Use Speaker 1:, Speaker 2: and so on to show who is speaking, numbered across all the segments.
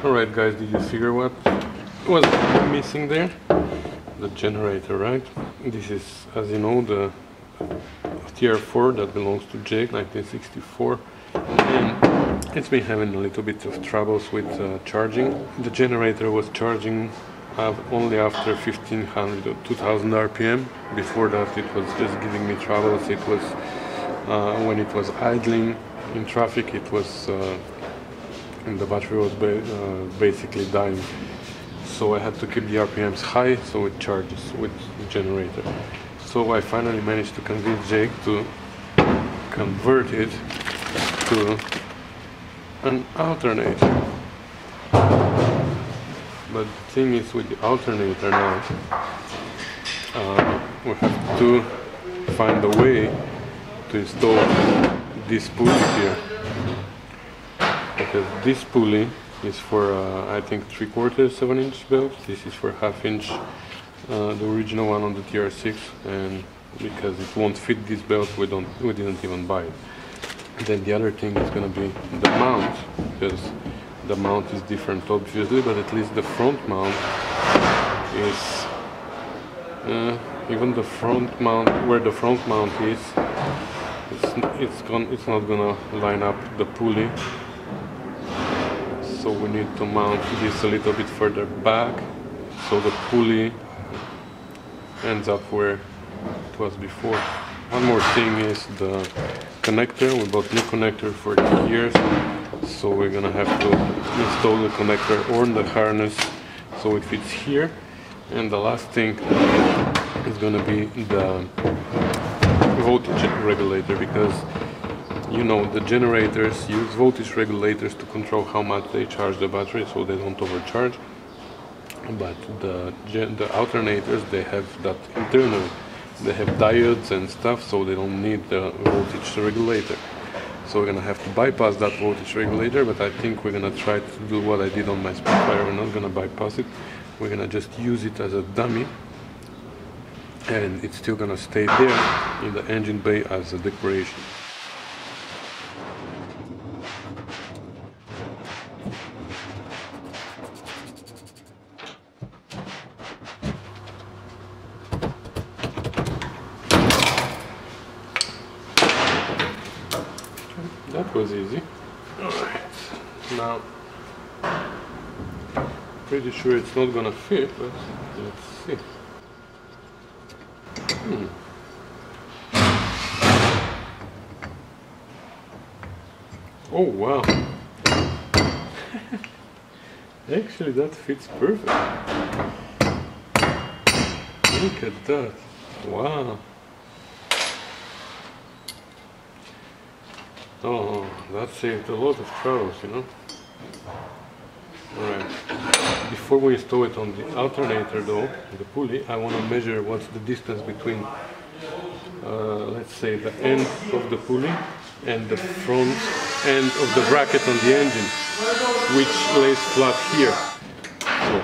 Speaker 1: Alright guys, did you figure what was missing there? The generator, right? This is, as you know, the TR4 that belongs to Jake, 1964, and it's been having a little bit of troubles with charging. The generator was charging only after 1500 or 2000 RPM. Before that it was just giving me troubles. It was when it was idling in traffic, it was and the battery was basically dying. So I had to keep the RPMs high so it charges with the generator. So I finally managed to convince Jake to convert it to an alternator. But the thing is, with the alternator now, we have to find a way to install this pulley here. Because this pulley is for I think 3/4 7-inch belt. This is for 1/2 inch, the original one on the TR6, and because it won't fit this belt, we didn't even buy it. And then the other thing is gonna be the mount, because the mount is different obviously, but at least the front mount is even the front mount, where the front mount is, it's not gonna line up the pulley. So we need to mount this a little bit further back, so the pulley ends up where it was before. One more thing is the connector. We bought new connector for 2 years, so we're gonna have to install the connector on the harness so it fits here. And the last thing is gonna be the voltage regulator, because you know, the generators use voltage regulators to control how much they charge the battery so they don't overcharge. But the alternators, they have that internally. They have diodes and stuff, so they don't need the voltage regulator. So we're gonna have to bypass that voltage regulator, but I think we're gonna try to do what I did on my Spitfire. We're not gonna bypass it. We're gonna just use it as a dummy, and it's still gonna stay there in the engine bay as a decoration. That was easy. Alright, now pretty sure it's not gonna fit, but let's see. Oh wow! Actually that fits perfect. Look at that. Wow. Oh, that saved a lot of troubles, you know. Alright, before we install it on the alternator though, the pulley, I want to measure what's the distance between, let's say, the end of the pulley and the front end of the bracket on the engine, which lays flat here. So,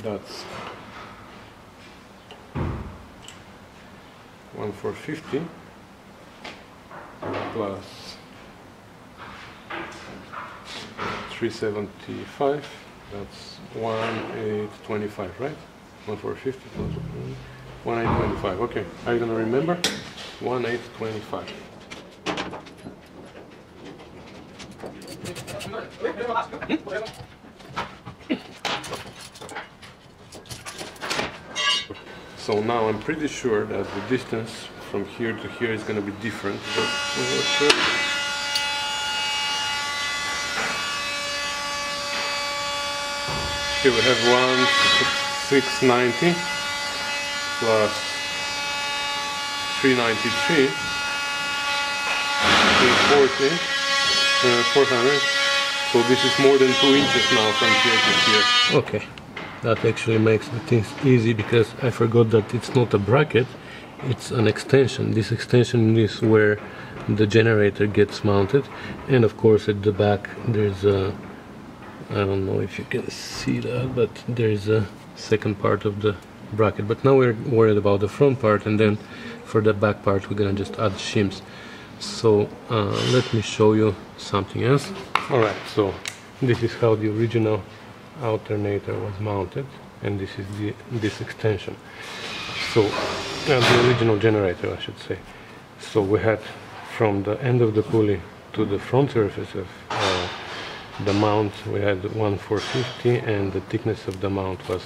Speaker 1: that's 1/450 plus 375, that's 1825, right? 1/450 plus 1825. Okay, are you gonna remember? 1825. So now I'm pretty sure that the distance from here to here is going to be different, but I'm not sure. Here we have 690 plus 393, 340, 400. So this is more than 2 inches now from here to here. Okay, that actually makes the things easy, because I forgot that it's not a bracket, it's an extension. This extension is where the generator gets mounted, and of course at the back there's a, I don't know if you can see that, but there's a second part of the bracket. But now we're worried about the front part, and then for the back part we're gonna just add shims. So let me show you something else. Alright, so This is how the original alternator was mounted, and this is this extension. So the original generator, I should say. So we had from the end of the pulley to the front surface of the mount, we had 1,450, and the thickness of the mount was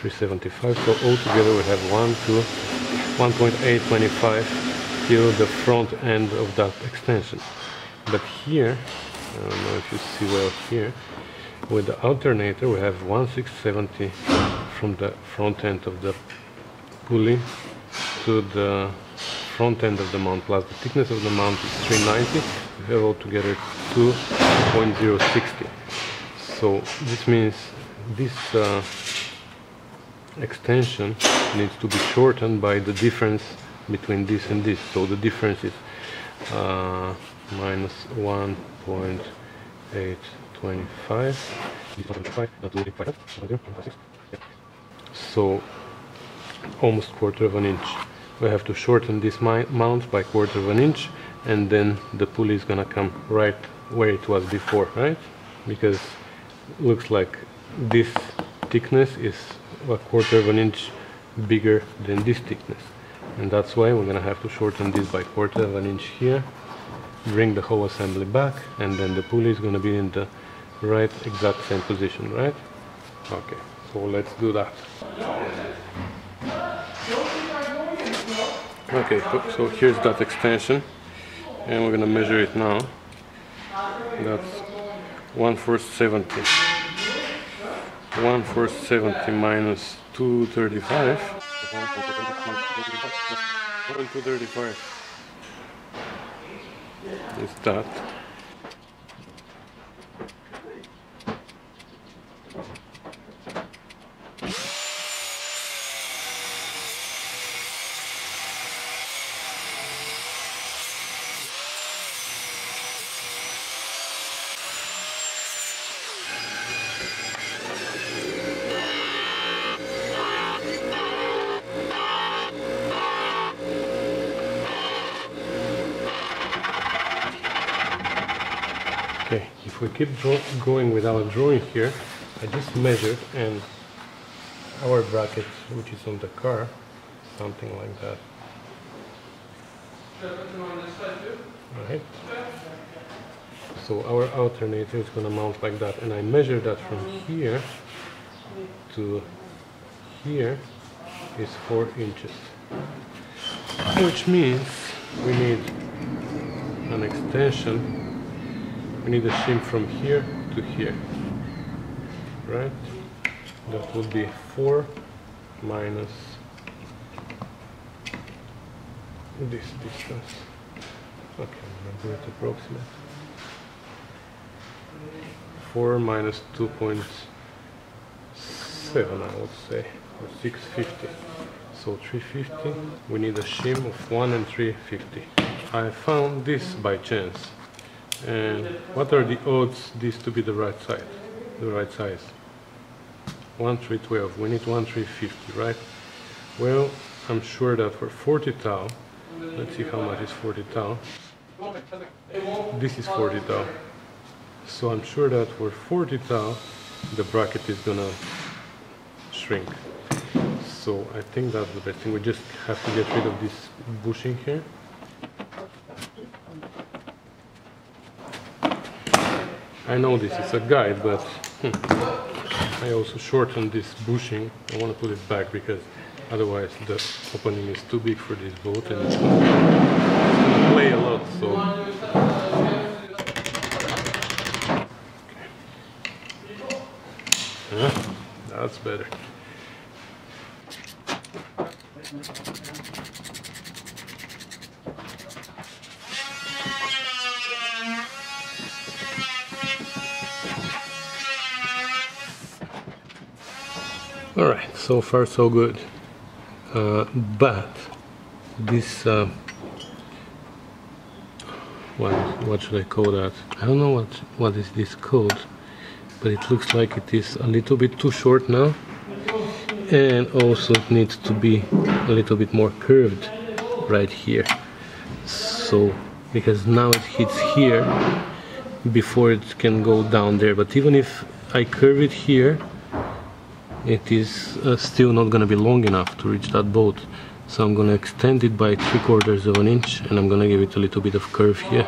Speaker 1: 375. So altogether we have 1.825 till the front end of that extension. But here, I don't know if you see well here, with the alternator we have 1,670 from the front end of the pulley to the front end of the mount, plus the thickness of the mount is 390. We have altogether 2.060. So this means this extension needs to be shortened by the difference between this and this. So the difference is minus 1.825. So almost quarter of an inch. We have to shorten this mount by quarter of an inch, and then the pulley is gonna come right where it was before, right? Because it looks like this thickness is a quarter of an inch bigger than this thickness, and that's why we're gonna have to shorten this by quarter of an inch here, bring the whole assembly back, and then the pulley is gonna be in the right exact same position, right? Okay, so let's do that. Okay, so here's that extension, and we're gonna measure it now. That's 1,470. 1,470 minus 235. 235 is that. Okay, if we keep going with our drawing here, I just measured, and our bracket, which is on the car, something like that. Right? So our alternator is going to mount like that, and I measured that from here to here is 4 inches, which means we need an extension. We need a shim from here to here, right? That would be 4 minus this distance. Okay, I'm gonna do it approximate. 4 minus 2.7, I would say, or 650. So 350. We need a shim of 1 and 350. I found this by chance. And what are the odds this to be the right size? 1,312. We need 1,350, right? Well, I'm sure that for 40 thou, let's see how much is 40 thou. This is 40 thou. So I'm sure that for 40 thou, the bracket is gonna shrink. So I think that's the best thing. We just have to get rid of this bushing here. I know this is a guide, but I also shortened this bushing. I want to put it back because otherwise the opening is too big for this boat, and it's going to play a lot. So okay. That's better. Alright, so far so good, but this, what should I call that? I don't know what is this called, but it looks like it is a little bit too short now, and also it needs to be a little bit more curved right here. So, because now it hits here, before it can go down there. But even if I curve it here, it is still not going to be long enough to reach that boat. So I'm going to extend it by 3/4 of an inch, and I'm going to give it a little bit of curve here.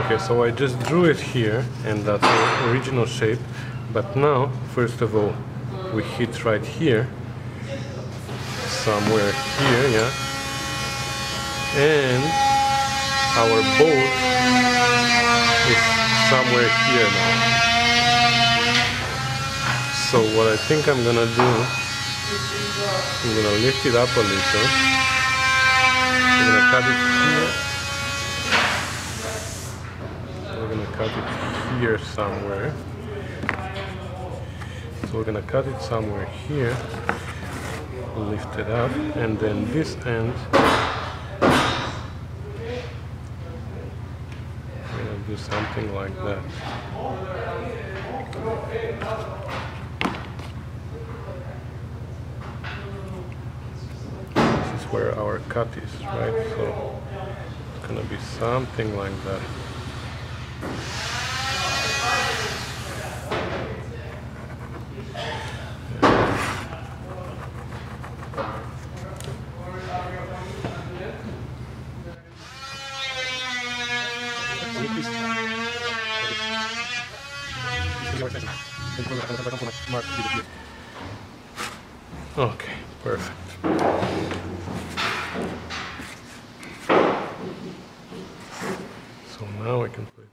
Speaker 1: Okay, so I just drew it here, and that's the original shape. But now, first of all, we hit right here, somewhere here, yeah, and our boat is somewhere here now. So what I think I'm gonna do, I'm gonna lift it up a little. I'm gonna cut it here. We're gonna cut it here somewhere. So we're gonna cut it somewhere here, lift it up, and then this end, we're gonna do something like that. This is where our cut is, right? So it's gonna be something like that. Okay, perfect. So now I can put it.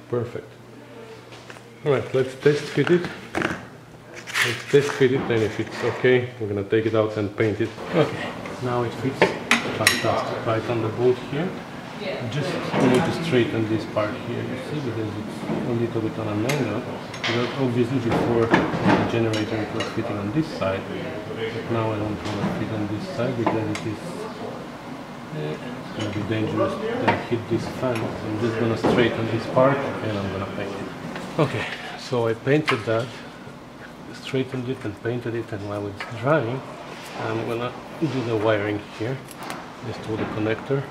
Speaker 1: Perfect. Alright, let's test fit it. Let's test fit it, and if it's okay, we're gonna take it out and paint it. Okay, now it fits fantastic right on the boat here. Just need to straighten this part here, you see, because it's a little bit on an angle. Because obviously before on the generator it was fitting on this side, but now I don't want to fit on this side because it is it's going to be dangerous to hit this fan. So I'm just going to straighten this part and I'm going to paint it. Okay, so I painted that, straightened it and painted it, and while it's drying I'm going to do the wiring here, just to the connector.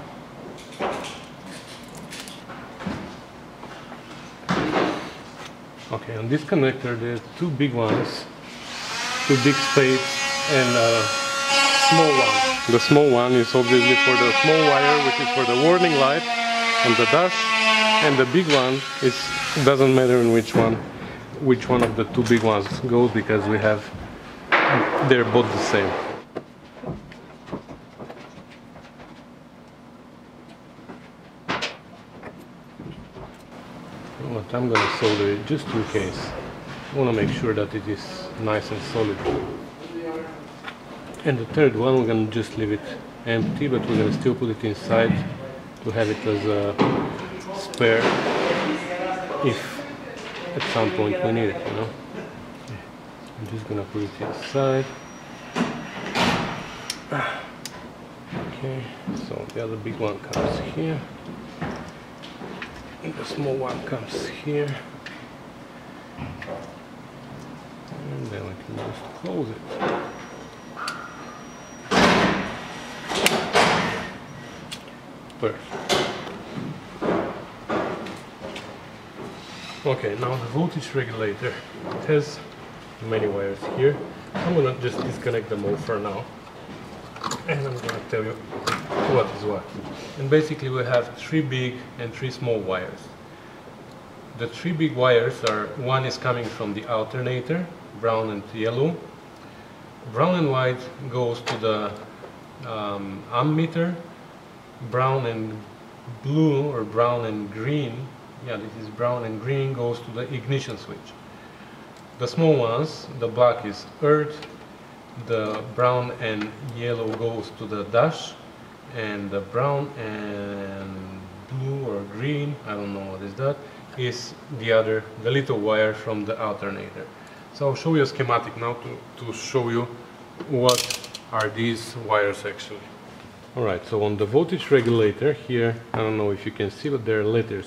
Speaker 1: Okay, on this connector there are two big ones, two big spades and a small one. The small one is obviously for the small wire, which is for the warning light and the dust, and the big one is, it doesn't matter in which one of the two big ones goes, because we have, they're both the same. What I'm going to solder it just in case. I want to make sure that it is nice and solid. And the third one, we're going to just leave it empty, but we're going to still put it inside to have it as a spare if at some point we need it, you know. I'm just going to put it inside. Okay, so the other big one comes here. And the small one comes here. And then we can just close it. Perfect. Okay, now the voltage regulator. It has many wires here. I'm gonna just disconnect them all for now, and I'm gonna tell you what is what. And basically we have 3 big and 3 small wires. The three big wires are, one is coming from the alternator, brown and yellow. Brown and white goes to the ammeter. Brown and blue, or brown and green, yeah, this is brown and green, goes to the ignition switch. The small ones, the black is earth, the brown and yellow goes to the dash, and the brown and blue or green, I don't know what is that, is the little wire from the alternator. So I'll show you a schematic now to show you what are these wires actually. Alright, so on the voltage regulator here, I don't know if you can see, but there are letters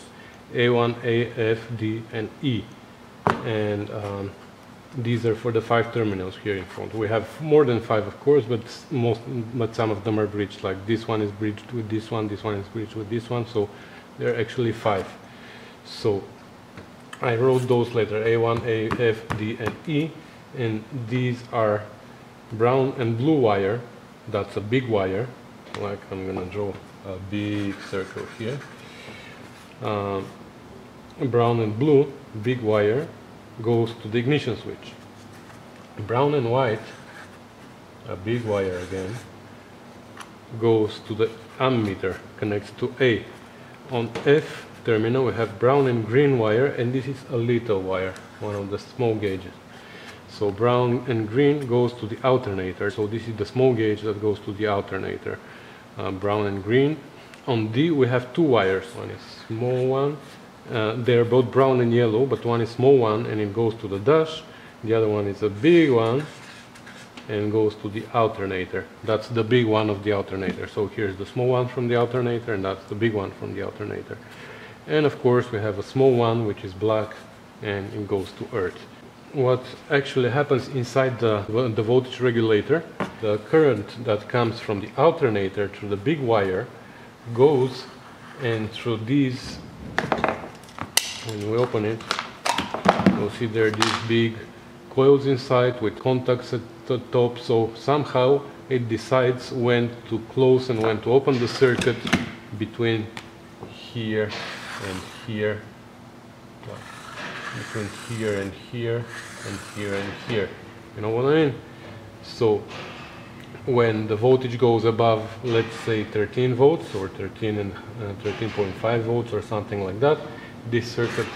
Speaker 1: A1, A, F, D and E, and these are for the 5 terminals here in front. We have more than 5 of course, but some of them are bridged, like this one is bridged with this one is bridged with this one, so there are actually 5. So I wrote those letters A1, A, F, D and E, and these are brown and blue wire. That's a big wire, like I'm gonna draw a big circle here. Brown and blue, big wire, goes to the ignition switch. Brown and white, a big wire again, goes to the ammeter, connects to A. On F terminal we have brown and green wire, and this is a little wire, one of the small gauges. So brown and green goes to the alternator, so this is the small gauge that goes to the alternator. Brown and green. On D we have 2 wires, one is small one, they're both brown and yellow, but one is small one and it goes to the dash, the other one is a big one and goes to the alternator. That's the big one of the alternator. So here's the small one from the alternator, and that's the big one from the alternator. And of course we have a small one which is black and it goes to earth. What actually happens inside the voltage regulator, the current that comes from the alternator through the big wire goes, and through these, when we open it, you'll see there are these big coils inside with contacts at the top, so somehow it decides when to close and when to open the circuit between here and here, between here and here and here and here. You know what I mean? So when the voltage goes above, let's say 13 volts or 13.5 volts or something like that, this circuit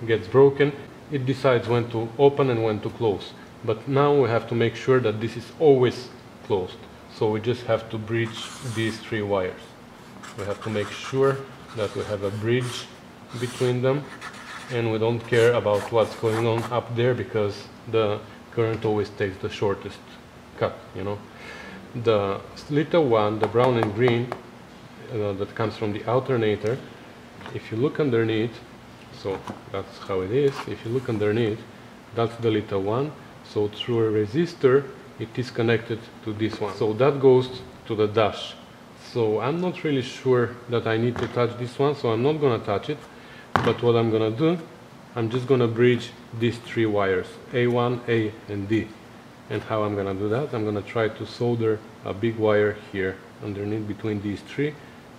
Speaker 1: gets broken. It decides when to open and when to close. But now we have to make sure that this is always closed. So we just have to bridge these 3 wires. We have to make sure that we have a bridge between them, and we don't care about what's going on up there, because the current always takes the shortest cut, you know. The little one, the brown and green, that comes from the alternator, if you look underneath, so that's how it is, if you look underneath, that's the little one, so through a resistor it is connected to this one, so that goes to the dash. So I'm not really sure that I need to touch this one, so I'm not gonna touch it, but what I'm gonna do, I'm just gonna bridge these 3 wires, A1, A and D. And how I'm gonna do that, I'm gonna try to solder a big wire here underneath between these 3,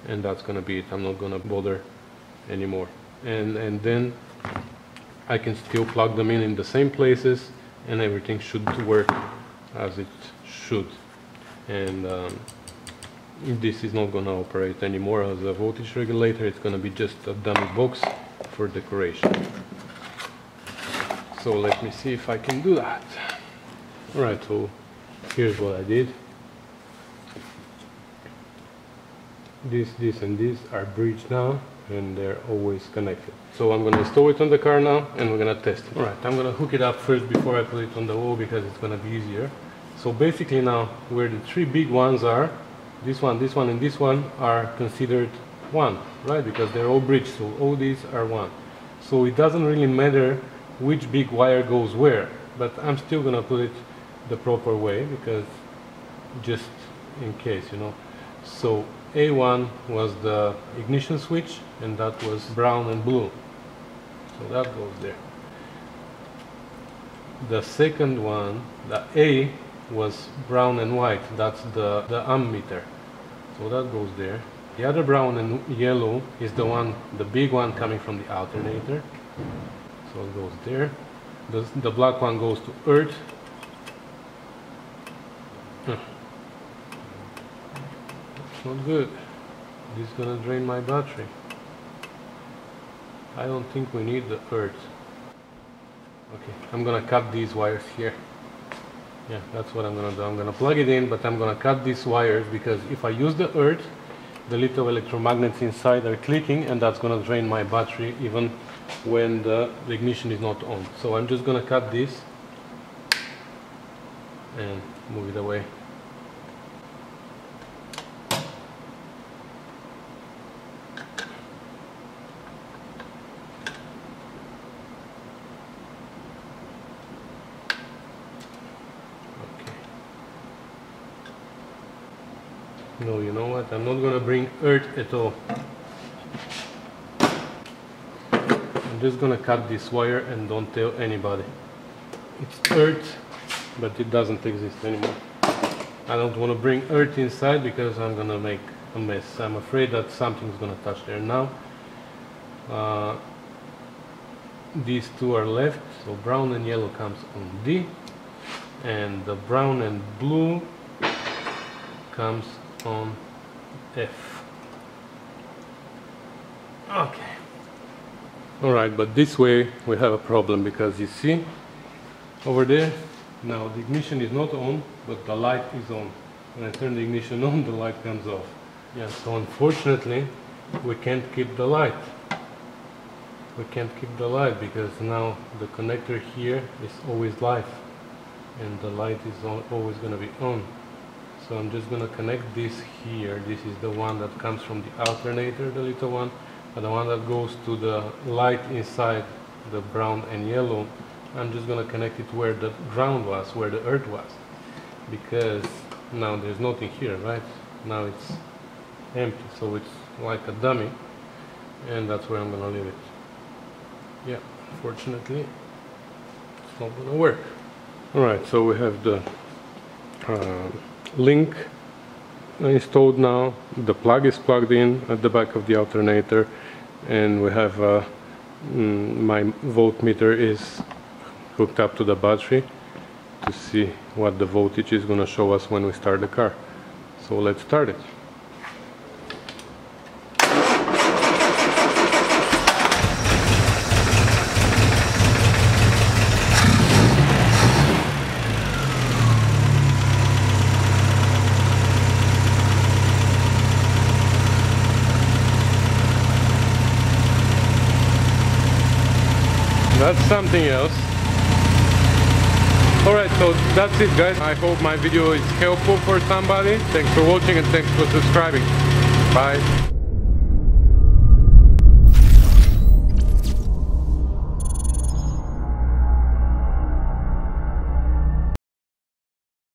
Speaker 1: and that's gonna be it. I'm not gonna bother anymore. And then I can still plug them in the same places, and everything should work as it should. And this is not gonna operate anymore as a voltage regulator. It's gonna be just a dummy box for decoration. So let me see if I can do that. Alright, so here's what I did. This and this are bridged now, and they're always connected. So I'm gonna install it on the car now, and we're gonna test it. Alright, I'm gonna hook it up first before I put it on the wall, because it's gonna be easier. So basically now, where the 3 big ones are, this one, and this one are considered one, right? Because they're all bridged, so all these are one. So it doesn't really matter which big wire goes where, but I'm still gonna put it the proper way, because just in case, you know. So A1 was the ignition switch, and that was brown and blue, so that goes there. The second one, the A, was brown and white, that's the ammeter, so that goes there. The other brown and yellow is the one, the big one coming from the alternator, So it goes there. The black one goes to earth. It's not good. This is gonna drain my battery. I don't think we need the earth. Okay, I'm gonna cut these wires here. Yeah, that's what I'm gonna do. I'm gonna plug it in, but I'm gonna cut these wires because if I use the earth, the little electromagnets inside are clicking, and that's gonna drain my battery even when the ignition is not on. So I'm just gonna cut this and move it away. No, you know what? I'm not gonna bring earth at all. I'm just gonna cut this wire and don't tell anybody. It's earth, but it doesn't exist anymore. I don't want to bring earth inside because I'm gonna make a mess. I'm afraid that something's gonna touch there now. These two are left, so brown and yellow comes on D, and the brown and blue comes on F. Okay. Alright, but this way we have a problem because you see over there, now the ignition is not on, but the light is on. When I turn the ignition on, the light comes off. Yeah, so unfortunately we can't keep the light. We can't keep the light because now the connector here is always live and the light is always going to be on. So I'm just going to connect this here. This is the one that comes from the alternator, the little one, and the one that goes to the light inside, the brown and yellow. I'm just going to connect it where the ground was, where the earth was, because now there's nothing here, right? Now it's empty, so it's like a dummy, and that's where I'm going to leave it. Yeah, fortunately it's not going to work. Alright, so we have the link installed now. The plug is plugged in at the back of the alternator, and we have my voltmeter is hooked up to the battery to see what the voltage is going to show us when we start the car. So let's start it. That's something else. Alright, so that's it guys. I hope my video is helpful for somebody. Thanks for watching and thanks for subscribing. Bye.